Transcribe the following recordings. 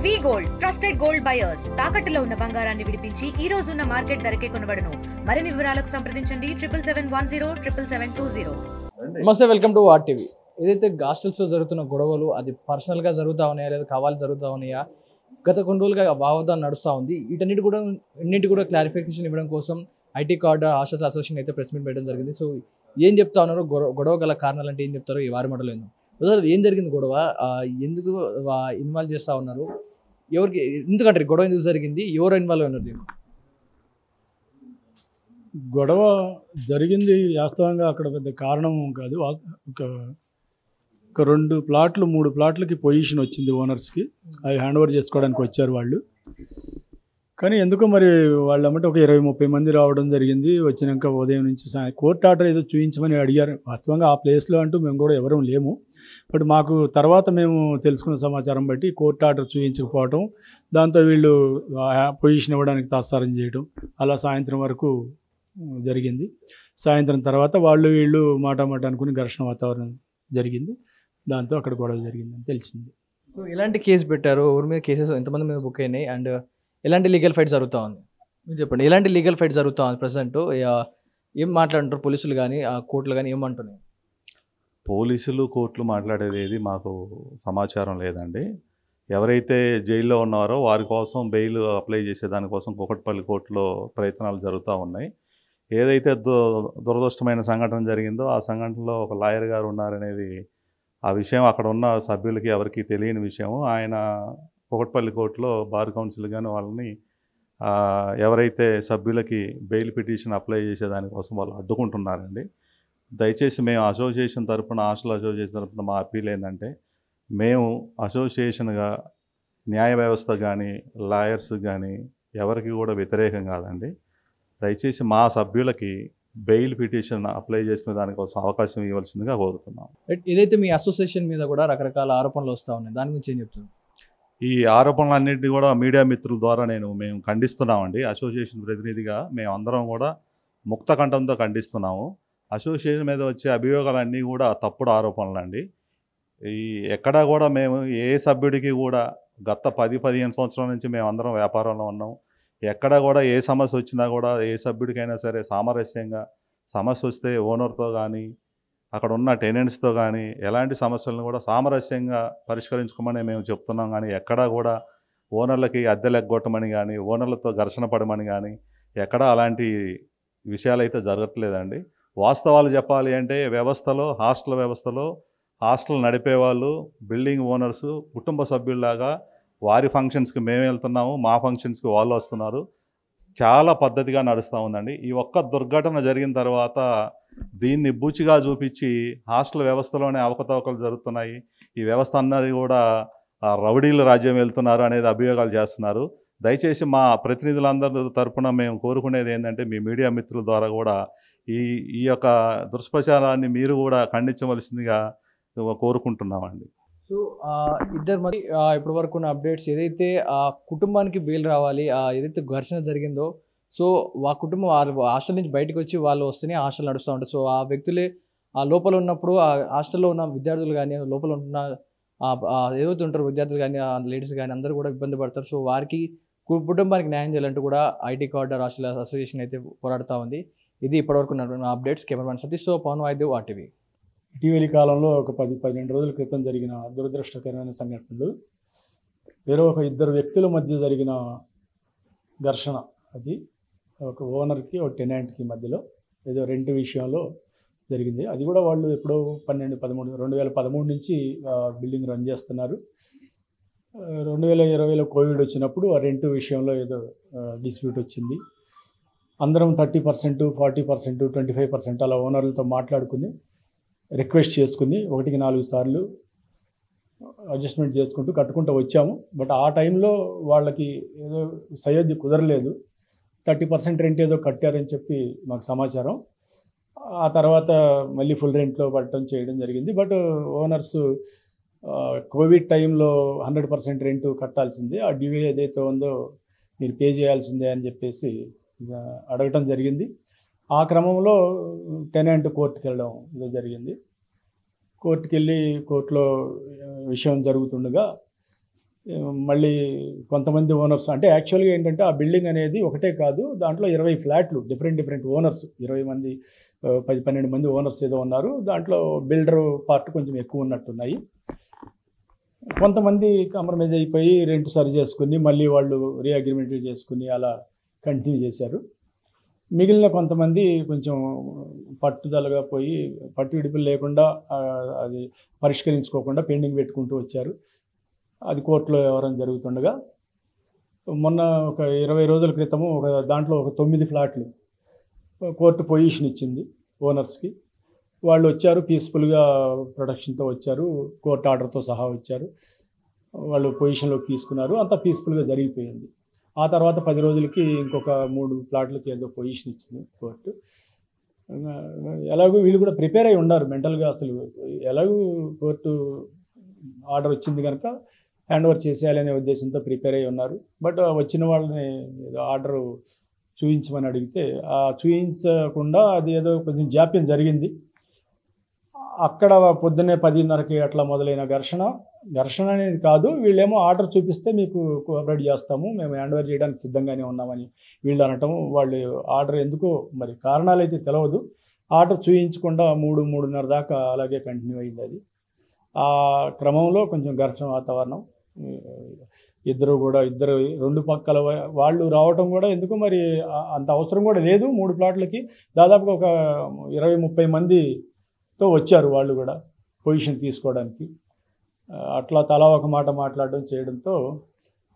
వి gold trusted gold buyers తాకట్టులో ఉన్న బంగారాన్ని విడిపించి ఈ రోజు ఉన్న మార్కెట్ ధరకే కొనబడును. మరిన్ని వివరాలకు సంప్రదించండి 7710 నమస్తే, వెల్కమ్ టు వాట్ టీవీ. ఏదైతే హాస్టల్స్లో జరుగుతున్న గొడవలు అది పర్సనల్గా జరుగుతూ ఉన్నాయా లేదా కావాలి జరుగుతూ ఉన్నాయా, గత కొన్ని రోజులుగా వాదన నడుస్తూ ఉంది. ఇన్నిటి కూడా క్లారిఫికేషన్ ఇవ్వడం కోసం ఐటీ కార్డ్ హాస్టల్స్ అసోసియేషన్ అయితే ప్రెస్ మీట్ పెట్టడం జరిగింది. సో ఏం చెప్తా ఉన్నారు, గొడవ గల కారణాలు అంటే ఏం చెప్తారో ఈ వారి మాటలో ఏం జరిగింది, గొడవ ఎందుకు ఇన్వాల్వ్ చేస్తూ ఉన్నారు, ఎవరికి ఎందుకంటే గొడవ ఎందుకు జరిగింది, ఎవరు ఇన్వాల్వ్ ఉన్నారు దీన్ని? గొడవ జరిగింది వాస్తవంగా అక్కడ పెద్ద కారణం కాదు. ఒక 2 ప్లాట్లు 3 ప్లాట్లకి పొజిషన్ వచ్చింది ఓనర్స్కి. అవి హ్యాండ్ ఓవర్ చేసుకోవడానికి వచ్చారు వాళ్ళు. కానీ ఎందుకో మరి వాళ్ళు అమ్మటే ఒక 20-30 మంది రావడం జరిగింది. వచ్చినాక ఉదయం నుంచి కోర్టు ఆర్డర్ ఏదో చూపించమని అడిగారు. వాస్తవంగా ఆ ప్లేస్లో అంటూ మేము కూడా ఎవరూ లేము. బట్ మాకు తర్వాత మేము తెలుసుకున్న సమాచారం బట్టి కోర్టు ఆర్డర్ చూపించకపోవటం, దాంతో వీళ్ళు పొజిషన్ ఇవ్వడానికి తాత్సారం చేయడం, అలా సాయంత్రం వరకు జరిగింది. సాయంత్రం తర్వాత వాళ్ళు వీళ్ళు మాట అనుకుని ఘర్షణ వాతావరణం జరిగింది. దాంతో అక్కడ గొడవ జరిగిందని తెలిసింది. సో ఎలాంటి కేసు పెట్టారు, ఎవరి మీద కేసెస్ ఎంతమంది మీద బుక్ అయినాయి, అండ్ ఎలాంటి లీగల్ ఫైట్ జరుగుతూ ఉంది మీరు చెప్పండి. ఎలాంటి లీగల్ ఫైట్ జరుగుతూ ఉంది ప్రజెంట్? ఏం మాట్లాడుతారు పోలీసులు కానీ కోర్టులు కానీ ఏమంటున్నాయి? పోలీసులు కోర్టులు మాట్లాడేది ఏది మాకు సమాచారం లేదండి. ఎవరైతే జైల్లో ఉన్నారో వారి కోసం బెయిల్ అప్లై చేసే దానికోసం కూకట్పల్లి కోర్టులో ప్రయత్నాలు జరుగుతూ ఉన్నాయి. ఏదైతే దురదృష్టమైన సంఘటన జరిగిందో ఆ సంఘటనలో ఒక లాయర్ గారు ఉన్నారనేది ఆ విషయం అక్కడ ఉన్న సభ్యులకి ఎవరికి తెలియని విషయం. ఆయన కూకట్పల్లి కోర్టులో బార్ కౌన్సిల్ కానీ వాళ్ళని ఎవరైతే సభ్యులకి బెయిల్ పిటిషన్ అప్లై చేసేదానికోసం వాళ్ళు అడ్డుకుంటున్నారండి. దయచేసి మేము అసోసియేషన్ తరఫున హాస్టల్ అసోసియేషన్ తరఫున మా అప్పీల్ ఏంటంటే, మేము అసోసియేషన్గా న్యాయ వ్యవస్థ కానీ లాయర్స్ కానీ ఎవరికి కూడా వ్యతిరేకం కాదండి. దయచేసి మా సభ్యులకి బెయిల్ పిటిషన్ అప్లై చేసిన దానికోసం అవకాశం ఇవ్వాల్సిందిగా కోరుతున్నాం. ఏదైతే మీ అసోసియేషన్ మీద కూడా రకరకాల ఆరోపణలు వస్తూ ఉన్నాయి, దాని గురించి ఏం చెప్తున్నారు? ఈ ఆరోపణలన్నింటినీ కూడా మీడియా మిత్రుల ద్వారా మేము ఖండిస్తున్నామండి. అసోసియేషన్ ప్రతినిధిగా మేము అందరం కూడా ముక్త కంఠంతో ఖండిస్తున్నాము. అసోసియేషన్ మీద వచ్చే అభియోగాలన్నీ కూడా తప్పుడు ఆరోపణలండి. ఎక్కడా కూడా మేము ఏ సభ్యుడికి కూడా గత 10-15 సంవత్సరాల నుంచి మేము అందరం వ్యాపారంలో ఉన్నాం. ఎక్కడ కూడా ఏ సమస్య వచ్చినా కూడా ఏ సభ్యుడికైనా సరే సామరస్యంగా సమస్య వస్తే ఓనర్తో కానీ అక్కడ ఉన్న టెనెంట్స్తో కానీ ఎలాంటి సమస్యలను కూడా సామరస్యంగా పరిష్కరించుకోమని మేము చెప్తున్నాం. కానీ ఎక్కడా కూడా ఓనర్లకి అద్దెలు ఎగ్గొట్టమని కానీ ఓనర్లతో ఘర్షణ పడమని కానీ ఎక్కడా అలాంటి విషయాలు అయితే జరగట్లేదండి. వాస్తవాలు చెప్పాలి అంటే హాస్టల్ వ్యవస్థలో హాస్టల్ నడిపేవాళ్ళు బిల్డింగ్ ఓనర్సు కుటుంబ సభ్యుల్లాగా వారి ఫంక్షన్స్కి మేము వెళ్తున్నాము, మా ఫంక్షన్స్కి వాళ్ళు వస్తున్నారు. చాలా పద్ధతిగా నడుస్తూ ఉందండి. ఈ ఒక్క దుర్ఘటన జరిగిన తర్వాత దీన్ని బూచిగా చూపించి హాస్టల్ వ్యవస్థలోనే అవకతవకలు జరుగుతున్నాయి, ఈ వ్యవస్థ అన్నది కూడా రౌడీల రాజ్యం వెళ్తున్నారు అనేది అభియోగాలు చేస్తున్నారు. దయచేసి మా ప్రతినిధులందరి తరఫున మేము కోరుకునేది ఏంటంటే, మీ మీడియా మిత్రుల ద్వారా కూడా ఈ యొక్క దుష్ప్రచారాన్ని మీరు కూడా ఖండించవలసిందిగా కోరుకుంటున్నామండి. సో ఇద్దరు మరి ఇప్పటి వరకు ఉన్న అప్డేట్స్ ఏదైతే ఆ కుటుంబానికి బెయిల్ రావాలి, ఏదైతే ఘర్షణ జరిగిందో, సో ఆ కుటుంబం హాస్టల్ నుంచి బయటకు వచ్చి వాళ్ళు వస్తేనే హాస్టల్ నడుస్తూ ఉంటారు. సో ఆ వ్యక్తులే ఆ లోపల ఉన్నప్పుడు ఆ హాస్టల్లో ఉన్న విద్యార్థులు కానీ లోపల ఉంటున్న ఏదైతే ఉంటారో విద్యార్థులు కానీ లేడీస్ కానీ అందరూ కూడా ఇబ్బంది పడతారు. సో వారికి కుటుంబానికి న్యాయం చేయాలంటూ కూడా ఐటీ కార్డ్ హాస్టల్ అసోసియేషన్ అయితే పోరాడుతూ ఉంది. ఇది ఇప్పటివరకు ఉన్న అప్డేట్స్. కెమెరామెన్ సతీష్తో పవన్ వాయిద్యు, ఆర్టీవీ. ఇటీవలి కాలంలో ఒక 10-12 రోజుల క్రితం జరిగిన దురదృష్టకరమైన సంఘటనలు, వేరే ఒక 2 వ్యక్తుల మధ్య జరిగిన ఘర్షణ, అది ఒక ఓనర్కి ఒక టెనెంట్కి మధ్యలో ఏదో రెంట్ విషయంలో జరిగింది. అది కూడా వాళ్ళు ఎప్పుడో 2013 నుంచి బిల్డింగ్ రన్ చేస్తున్నారు. 2020లో కోవిడ్ వచ్చినప్పుడు ఆ రెంట్ విషయంలో ఏదో డిస్ప్యూట్ వచ్చింది. అందరం 30%, 40%, 25% అలా ఓనర్లతో మాట్లాడుకుని రిక్వెస్ట్ చేసుకుని 1-4 సార్లు అడ్జస్ట్మెంట్ చేసుకుంటూ కట్టుకుంటూ వచ్చాము. బట్ ఆ టైంలో వాళ్ళకి ఏదో సయోధ్య కుదరలేదు. 30% రెంట్ ఏదో కట్టారని చెప్పి మాకు సమాచారం. ఆ తర్వాత మళ్ళీ ఫుల్ రెంట్లో పడటం చేయడం జరిగింది. బట్ ఓనర్స్ కోవిడ్ టైంలో 100% రెంట్ కట్టాల్సిందే, ఆ డ్యూ ఏదైతే ఉందో మీరు పే చేయాల్సిందే అని చెప్పేసి అడగటం జరిగింది. ఆ క్రమంలో టెనెంట్ కోర్టుకి వెళ్ళడం ఇది జరిగింది. కోర్టుకి వెళ్ళి కోర్టులో విషయం జరుగుతుండగా మళ్ళీ కొంతమంది ఓనర్స్ అంటే యాక్చువల్గా ఏంటంటే ఆ బిల్డింగ్ అనేది ఒకటే కాదు, దాంట్లో 20 ఫ్లాట్లు డిఫరెంట్ ఓనర్స్, 20 మంది 10-12 మంది ఓనర్స్ ఏదో ఉన్నారు. దాంట్లో బిల్డర్ పార్ట్ కొంచెం ఎక్కువ ఉన్నట్టున్నాయి. కొంతమంది కాంప్రమైజ్ అయిపోయి రెంట్ సరి చేసుకుని మళ్ళీ వాళ్ళు రీఅగ్రిమెంట్ చేసుకుని అలా కంటిన్యూ చేశారు. మిగిలిన కొంతమంది కొంచెం పట్టుదలగా పోయి పట్టు విడుపులు లేకుండా అది పరిష్కరించుకోకుండా పెండింగ్ పెట్టుకుంటూ వచ్చారు. అది కోర్టులో వ్యవహారం జరుగుతుండగా మొన్న ఒక 20 రోజుల క్రితము దాంట్లో ఒక 9 ఫ్లాట్లు కోర్టు పొజిషన్ ఇచ్చింది ఓనర్స్కి. వాళ్ళు వచ్చారు, పీస్ఫుల్గా ప్రొడక్షన్తో వచ్చారు, కోర్టు ఆర్డర్తో సహా వచ్చారు, వాళ్ళు పొజిషన్లోకి తీసుకున్నారు, అంతా పీస్ఫుల్గా జరిగిపోయింది. ఆ తర్వాత 10 రోజులకి ఇంకొక 3 ఫ్లాట్లకి ఏదో పొజిషన్ ఇచ్చింది కోర్టు. ఎలాగో వీళ్ళు కూడా ప్రిపేర్ అయి ఉన్నారు మెంటల్గా, అసలు ఎలాగో కోర్టు ఆర్డర్ వచ్చింది కనుక హ్యాండ్ ఓవర్ చేసేయాలనే ఉద్దేశంతో ప్రిపేర్ అయి ఉన్నారు. బట్ వచ్చిన వాళ్ళని ఆర్డర్ చూపించమని అడిగితే చూపించకుండా అది ఏదో కొంచెం జాప్యం జరిగింది. అక్కడ పొద్దున్నే 10:30కి అట్లా మొదలైన ఘర్షణ అనేది కాదు, వీళ్ళేమో ఆర్డర్ చూపిస్తే మీకు కోఆపరేట్ చేస్తాము, మేము హ్యాండ్ ఓవర్ చేయడానికి సిద్ధంగానే ఉన్నామని వీళ్ళు అనటం. వాళ్ళు ఆర్డర్ ఎందుకో మరి కారణాలు అయితే తెలియదు, ఆర్డర్ చూపించకుండా 3-3:30 దాకా అలాగే కంటిన్యూ అయింది. అది ఆ క్రమంలో కొంచెం ఘర్షణ వాతావరణం. ఇద్దరు రెండు పక్కల వాళ్ళు రావటం కూడా ఎందుకు మరి అంత అవసరం కూడా లేదు. 3 ప్లాట్లకి దాదాపుగా ఒక 20-30 మందితో వచ్చారు వాళ్ళు కూడా పొజిషన్ తీసుకోవడానికి. అట్లా తలా ఒక మాట మాట్లాడడం చేయడంతో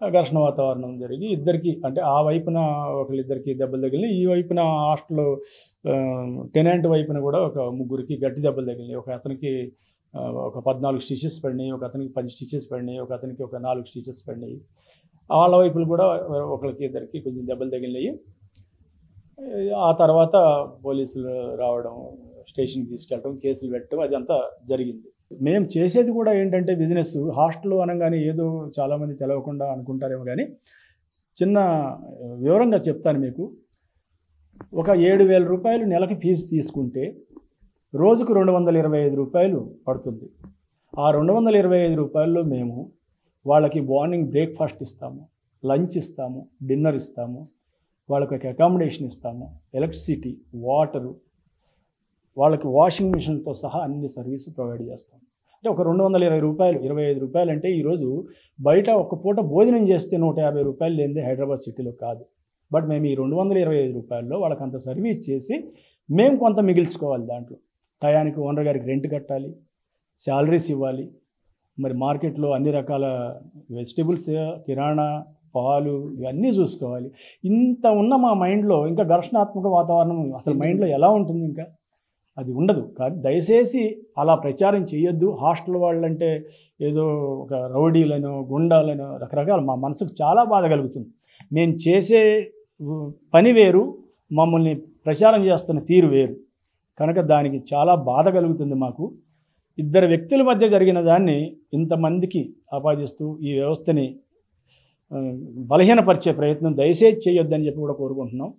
ఘర్షణ వాతావరణం జరిగి ఇద్దరికి అంటే ఆ వైపున ఒకళ్ళిద్దరికి దెబ్బలు తగిలినాయి, ఈ వైపున హాస్టల్ టెనెంట్ వైపున కూడా ఒక 3 గట్టి దెబ్బలు తగిలినాయి. ఒక అతనికి ఒక 14 స్టిచెస్ పడినాయి, ఒక అతనికి 10 స్టిచెస్ పడినాయి, ఒక అతనికి ఒక 4 స్టిచెస్ పడినాయి. వాళ్ళ వైపులు కూడా ఒకరికి ఇద్దరికి కొంచెం దెబ్బలు తగిలినాయి. ఆ తర్వాత పోలీసులు రావడం, స్టేషన్కి తీసుకెళ్ళడం, కేసులు పెట్టడం అదంతా జరిగింది. మేము చేసేది కూడా ఏంటంటే బిజినెస్ హాస్టల్ అనగానే ఏదో చాలామంది తెలవకుండా అనుకుంటారేమో, కానీ చిన్న వివరంగా చెప్తాను మీకు. ఒక 7,000 రూపాయలు నెలకి ఫీజు తీసుకుంటే రోజుకు 225 రూపాయలు పడుతుంది. ఆ 225 రూపాయల్లో మేము వాళ్ళకి మార్నింగ్ బ్రేక్ఫాస్ట్ ఇస్తాము, లంచ్ ఇస్తాము, డిన్నర్ ఇస్తాము, వాళ్ళకి ఒక అకామిడేషన్ ఇస్తాము, ఎలక్ట్రిసిటీ, వాటరు, వాళ్ళకి వాషింగ్ మిషన్తో సహా అన్ని సర్వీసు ప్రొవైడ్ చేస్తాం. అంటే ఒక 220 రూపాయలు, 25 రూపాయలు అంటే ఈరోజు బయట ఒక పూట భోజనం చేస్తే 150 రూపాయలు లేనిదే హైదరాబాద్ సిటీలో కాదు. బట్ మేము ఈ 225 రూపాయల్లో వాళ్ళకి అంత సర్వీస్ చేసి మేము కొంత మిగిల్చుకోవాలి. దాంట్లో టయానికి ఓనర్ గారికి రెంట్ కట్టాలి, శాలరీస్ ఇవ్వాలి, మరి మార్కెట్లో అన్ని రకాల వెజిటబుల్స్, కిరాణా, పాలు ఇవన్నీ చూసుకోవాలి. ఇంత ఉన్న మా మైండ్లో ఇంకా ఘర్షణాత్మక వాతావరణం అసలు మైండ్లో ఎలా ఉంటుంది? ఇంకా అది ఉండదు. కానీ దయచేసి అలా ప్రచారం చేయొద్దు. హాస్టల్ వాళ్ళంటే ఏదో ఒక రౌడీలను, గుండాలను, రకరకాల మా మనసుకు చాలా బాధ కలుగుతుంది. మేము చేసే పని వేరు, మమ్మల్ని ప్రచారం చేస్తున్న తీరు వేరు, కనుక దానికి చాలా బాధ కలుగుతుంది మాకు. ఇద్దరు వ్యక్తుల మధ్య జరిగిన దాన్ని ఇంతమందికి ఆపాదిస్తూ ఈ వ్యవస్థని బలహీనపరిచే ప్రయత్నం దయచేసి చేయొద్దని చెప్పి కూడా కోరుకుంటున్నాం.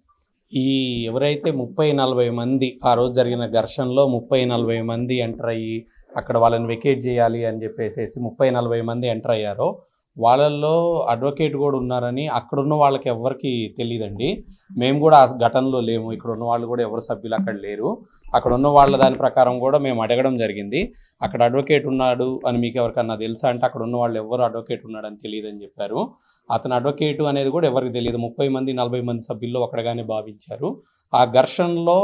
ఈ ఎవరైతే 30-40 మంది ఆ రోజు జరిగిన ఘర్షణలో 30-40 మంది ఎంటర్ అయ్యి అక్కడ వాళ్ళని వెకేట్ చేయాలి అని చెప్పేసి 30-40 మంది ఎంటర్ అయ్యారో వాళ్ళల్లో అడ్వకేట్ కూడా ఉన్నారని అక్కడున్న వాళ్ళకి ఎవరికి తెలియదండి. మేము కూడా ఆ ఘటనలో లేము, ఇక్కడ ఉన్న వాళ్ళు కూడా ఎవరు సభ్యులు అక్కడ లేరు. అక్కడ ఉన్న వాళ్ళ దాని ప్రకారం కూడా మేము అడగడం జరిగింది, అక్కడ అడ్వకేట్ ఉన్నాడు అని మీకు ఎవరికన్నా తెలుసా అంటే అక్కడ ఉన్న వాళ్ళు ఎవరు అడ్వకేట్ ఉన్నాడని తెలియదని చెప్పారు. అతను అడ్వకేటు అనేది కూడా ఎవరికి తెలియదు. 30-40 మంది సభ్యుల్లో ఒకటిగానే భావించారు. ఆ ఘర్షణలో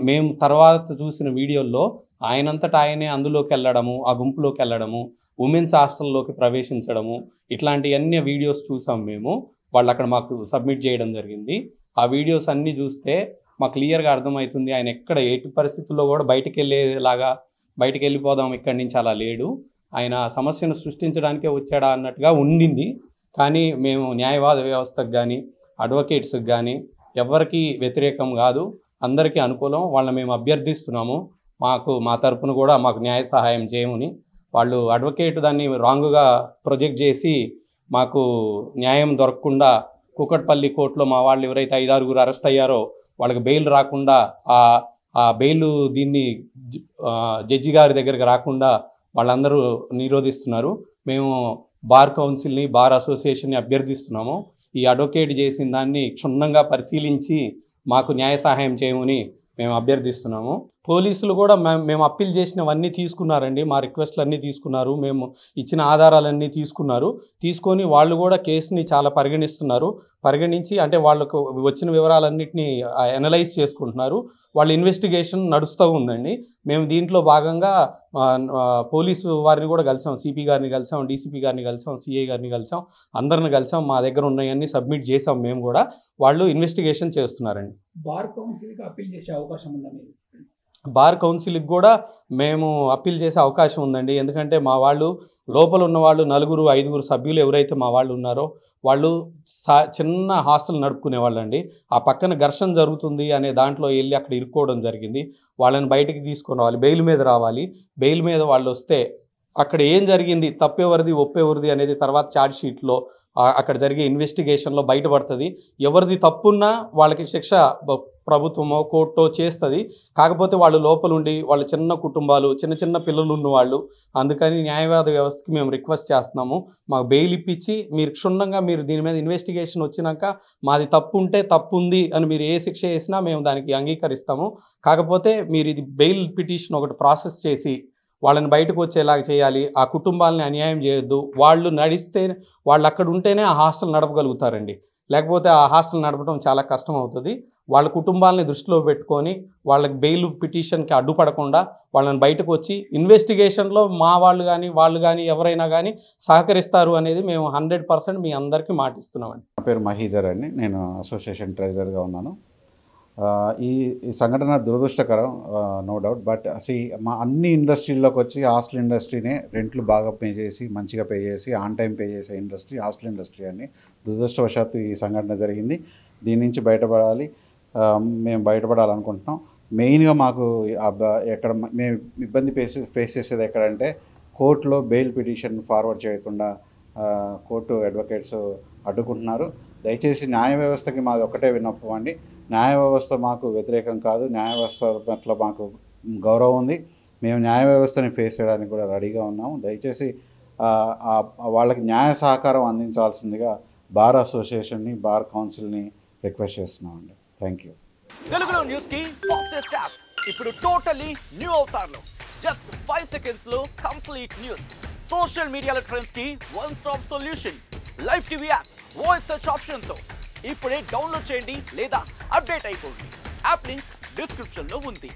మేము తర్వాత చూసిన వీడియోల్లో ఆయనంతటా ఆయనే అందులోకి వెళ్ళడము, ఆ గుంపులోకి వెళ్ళడము, ఉమెన్స్ హాస్టల్లోకి ప్రవేశించడము, ఇట్లాంటివన్నీ వీడియోస్ చూసాం మేము. వాళ్ళు అక్కడ మాకు సబ్మిట్ చేయడం జరిగింది. ఆ వీడియోస్ అన్నీ చూస్తే మాకు క్లియర్గా అర్థమవుతుంది ఆయన ఎక్కడ ఎట్టి పరిస్థితుల్లో కూడా బయటికి వెళ్ళిపోదాం ఇక్కడి నుంచి అలా లేడు. ఆయన సమస్యను సృష్టించడానికే వచ్చాడా అన్నట్టుగా ఉండింది. కానీ మేము న్యాయవాద వ్యవస్థకు కానీ అడ్వకేట్స్కి కానీ ఎవరికి వ్యతిరేకం కాదు, అందరికీ అనుకూలం. వాళ్ళని మేము అభ్యర్థిస్తున్నాము, మా తరపున కూడా మాకు న్యాయ సహాయం చేయమని. వాళ్ళు అడ్వకేట్ దాన్ని రాంగ్గా ప్రొజెక్ట్ చేసి మాకు న్యాయం దొరకకుండా కూకట్పల్లి కోర్టులో మా వాళ్ళు ఎవరైతే 5-6 అరెస్ట్ అయ్యారో వాళ్ళకి బెయిల్ రాకుండా ఆ బెయిల్ దీన్ని జడ్జి గారి దగ్గరికి రాకుండా వాళ్ళందరూ నిరోధిస్తున్నారు. మేము బార్ కౌన్సిల్ని, బార్ అసోసియేషన్ని అభ్యర్థిస్తున్నాము. ఈ అడ్వకేట్ చేసిన దాన్ని క్షుణ్ణంగా పరిశీలించి మాకు న్యాయ సహాయం చేయమని మేము అభ్యర్థిస్తున్నాము. పోలీసులు కూడా మేము అప్పీల్ చేసినవన్నీ తీసుకున్నారండి. మా రిక్వెస్ట్లు అన్నీ తీసుకున్నారు, మేము ఇచ్చిన ఆధారాలన్నీ తీసుకొని వాళ్ళు కూడా కేసుని చాలా పరిగణించి అంటే వాళ్ళకు వచ్చిన వివరాలన్నింటినీ అనలైజ్ చేసుకుంటున్నారు. వాళ్ళ ఇన్వెస్టిగేషన్ నడుస్తూ ఉందండి. మేము దీంట్లో భాగంగా పోలీసు వారిని కూడా కలిసాం, సిపి గారిని కలిసాం, డీసీపీ గారిని కలిసాం, సిఐ గారిని కలిసాం, అందరిని కలిసాం. మా దగ్గర ఉన్నాయన్నీ సబ్మిట్ చేసాం మేము కూడా. వాళ్ళు ఇన్వెస్టిగేషన్ చేస్తున్నారండి. బార్ కౌన్సిల్కి అప్పీల్ చేసే అవకాశం ఉందా మీరు? బార్ కౌన్సిల్కి కూడా మేము అప్పీల్ చేసే అవకాశం ఉందండి. ఎందుకంటే మా వాళ్ళు లోపల ఉన్నవాళ్ళు 4-5 సభ్యులు ఎవరైతే మా వాళ్ళు ఉన్నారో వాళ్ళు చిన్న హాస్టల్ నడుపుకునే వాళ్ళండి. ఆ పక్కన ఘర్షణ జరుగుతుంది అనే దాంట్లో వెళ్ళి అక్కడ ఇరుక్కోవడం జరిగింది. వాళ్ళని బయటికి తీసుకొని రావాలి, బెయిల్ మీద రావాలి. బెయిల్ మీద వాళ్ళు వస్తే అక్కడ ఏం జరిగింది, తప్పెవరిది ఒప్పెవరిది అనేది తర్వాత ఛార్జ్ షీట్లో అక్కడ జరిగే ఇన్వెస్టిగేషన్లో బయటపడుతుంది. ఎవరిది తప్పున్నా వాళ్ళకి శిక్ష ప్రభుత్వమో కోర్టో చేస్తుంది. కాకపోతే వాళ్ళు లోపలుండి వాళ్ళ చిన్న కుటుంబాలు, చిన్న పిల్లలు ఉన్నవాళ్ళు. అందుకని న్యాయవాద వ్యవస్థకి మేము రిక్వెస్ట్ చేస్తున్నాము, మాకు బెయిల్ ఇప్పించి మీరు క్షుణ్ణంగా మీరు దీని మీద ఇన్వెస్టిగేషన్ వచ్చినాక మాది తప్పు ఉంటే తప్పు ఉంది అని మీరు ఏ శిక్ష వేసినా మేము దానికి అంగీకరిస్తాము. కాకపోతే మీరు ఇది బెయిల్ పిటిషన్ ఒకటి ప్రాసెస్ చేసి వాళ్ళని బయటకు వచ్చేలాగా చేయాలి. ఆ కుటుంబాలని అన్యాయం చేయొద్దు. వాళ్ళు అక్కడ ఉంటేనే ఆ హాస్టల్ నడపగలుగుతారండి. లేకపోతే ఆ హాస్టల్ నడపడం చాలా కష్టం అవుతుంది. వాళ్ళ కుటుంబాలని దృష్టిలో పెట్టుకొని వాళ్ళకి బెయిల్ పిటిషన్కి అడ్డుపడకుండా వాళ్ళని బయటకు వచ్చి ఇన్వెస్టిగేషన్లో మా వాళ్ళు కానీ ఎవరైనా కానీ సహకరిస్తారు అనేది మేము 100% మీ అందరికీ మాటిస్తున్నామండి. నా పేరు మహీధర్ అండి, నేను అసోసియేషన్ ట్రెజరర్గా ఉన్నాను. ఈ సంఘటన దురదృష్టకరం, నో డౌట్. బట్ మా అన్ని ఇండస్ట్రీల్లోకి వచ్చి హాస్టల్ ఇండస్ట్రీనే రెంట్లు బాగా మంచిగా పే చేసి ఆన్ టైం పే చేసే ఇండస్ట్రీ హాస్టల్ ఇండస్ట్రీ అని. దురదృష్టవశాత్తు ఈ సంఘటన జరిగింది. దీని నుంచి మేము బయటపడాలనుకుంటున్నాం. మెయిన్గా మాకు ఎక్కడ మేము ఇబ్బంది ఫేస్ చేసేది ఎక్కడంటే కోర్టులో బెయిల్ పిటిషన్ ఫార్వర్డ్ చేయకుండా కోర్టు అడ్వకేట్స్ అడ్డుకుంటున్నారు. దయచేసి న్యాయ వ్యవస్థకి మాది ఒకటే విన్నపం అండి, న్యాయ వ్యవస్థ మాకు వ్యతిరేకం కాదు, న్యాయ వ్యవస్థ పట్ల మాకు గౌరవం ఉంది. మేము న్యాయ వ్యవస్థని ఫేస్ చేయడానికి కూడా రెడీగా ఉన్నాము. దయచేసి వాళ్ళకి న్యాయ సహకారం అందించాల్సిందిగా బార్ అసోసియేషన్ని, బార్ కౌన్సిల్ని రిక్వెస్ట్ చేస్తున్నామండి. Thank you. తెలుగులో న్యూస్ కి ఫాస్టెస్ట్ యాప్ ఇప్పుడు టోటలీ న్యూ అవతార్లో జస్ట్ 5 seconds లో కంప్లీట్ న్యూస్. సోషల్ మీడియాలో ట్రెండ్స్ కి one stop solution. Live TV app voice search option తో ఇప్పుడే డౌన్లోడ్ చేయండి లేదా అప్డేట్ అయిపోండి. యాప్ లింక్ డిస్క్రిప్షన్ లో ఉంది.